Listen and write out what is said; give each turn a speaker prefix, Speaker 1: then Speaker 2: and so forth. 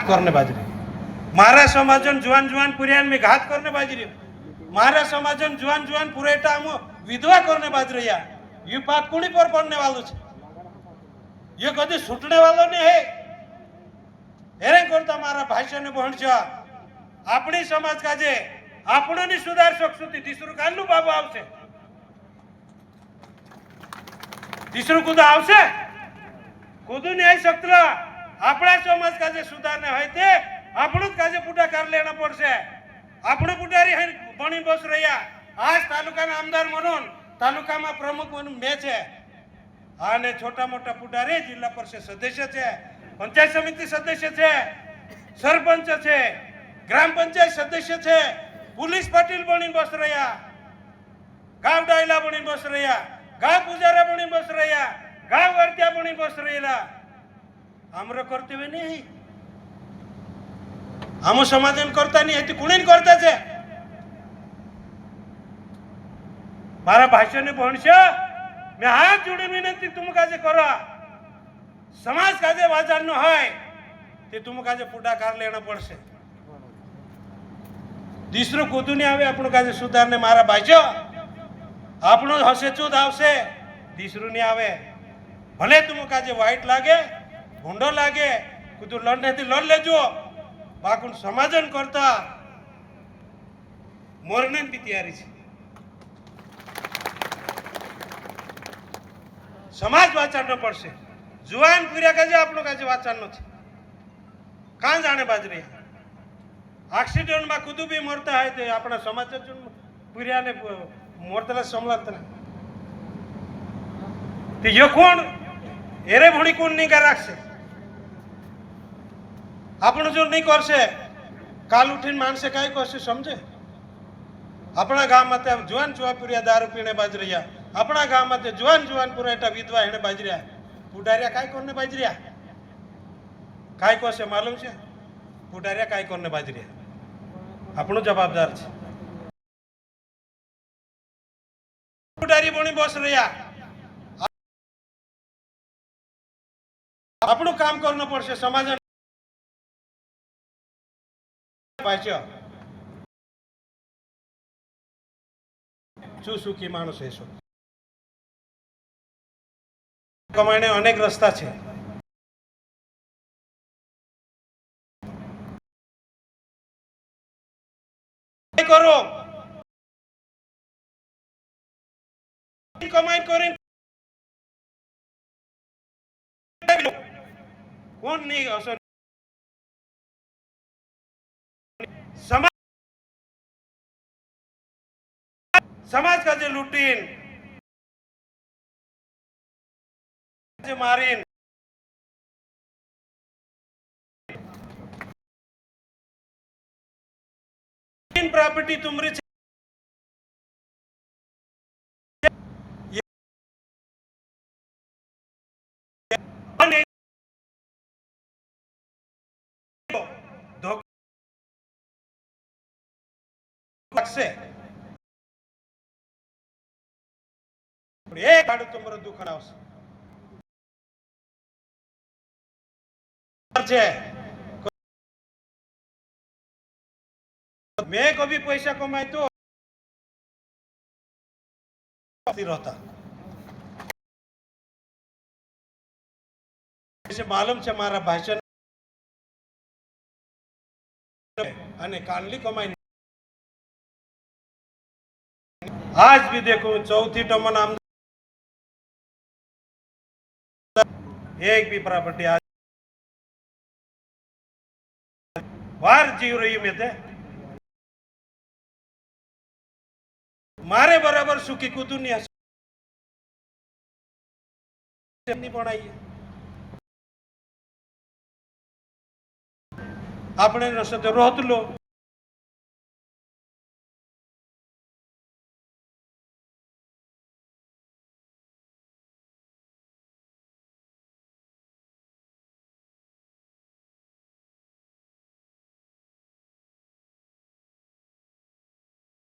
Speaker 1: करणे बाजरी मारा समाजन जुवान जुवान पुर्यान में घात करणे बाजरी मारा समाजन जुवान जुवान पुरेटा मो विधवा करणे बाजरी या ये पाप कुणी पर पड़ने वालों छे ये कभी छूटने वालों नहीं है हेरे करता मारा भाष्य ने बहन छे अपनी समाज का जे આપણો ની સુધાર શકશું तीसરું કાલનું બાબુ આવશે तीसરું કુદા આવશે કુદું નહીં આવી શકતો આપણા સમાજ કાજે સુધારને હોય તે આપણું જ કાજે પુઢાકાર લેਣਾ પડશે આપણું પુઢારી ભણી બસ રહ્યા આજ તાલુકાના આમદાર म्हणून તાલુકામાં પ્રમુખ म्हणून મેં છે અને છોટા મોટા પુઢારી જિલ્લા પરિષદ સદસ્ય છે પંચાયત સમિતિ સદસ્ય છે સરપંચ છે ગ્રામ પંચાયત સદસ્ય છે पुलिस पाटील बनीन बस रहा गाव डायला बनीन बस रहा गाव पुजारा बनीन बस रहा गाव वर्त्या बनीन बस रहा आमर कर्तव्य नहीं आमो समाधान करता नहीं है कुणी करता है मारा भाषण ने भणश मैं हाथ जोड़ी विनंती तुम काजे करो समाज काजे वाजार नो है ते तुम काजे पुढाकार लेना पड़से तीसरो कूदू नहीं आवे આપણું કાજે સુધારને મારા ભાઈઓ આપણો હસે ચૂદ આવશે तीसरो नहीं आवे भले तुम काजे वाइट लागे भूंडो लागे कूदू लड़ने थी लड़ लेजो बाकुन समाजन करता मरने की तैयारी छे समाज वाचानो पड़से जुवान पूरा काजे આપણો કાજે વાચાનો છે કાં જાણે બાજરી एक्सिडेंट में खुद भी मरता है तो अपना समाज पूरा ने मरता संभलता तो ये कौन एरे भणी कौन नहीं कर रखसे आपण जो नहीं कर से काल उठीन मानसे काय करसे समझे अपना गाम में जुआन जुआ पुरिया दारू पीने बाज रहा अपना गाम में जुआन जुआन पुरेटा विधवा हेने बाज रहा पुडारिया काय करने बाज रहा काय करसे मालूम है पुडारिया काय करने बाज रहा આપણો જવાબદાર છે પુડારી બની બસ રહ્યા આપણું કામ કરવું પડશે સમાજ ભાઈઓ શું સુખી માણસ હશો કમાઈને અનેક રસ્તા છે करो कमाई करें कौन नहीं असर समाज समाज का जो लूटीन जो मारीन प्रॉपर्टी तुम्हारी एक गाड़ी तुम्हारा दुख मैं कभी पैसा कमाई तो रहता ऐसे मालूम है मारा भाषण अने कानली कमाई आज भी देखो चौथी टर्म नाम एक भी प्रॉपर्टी आज वार जीव रही में थे मारे बराबर सुखी कूदू नहीं बनाई अपने रोहत लो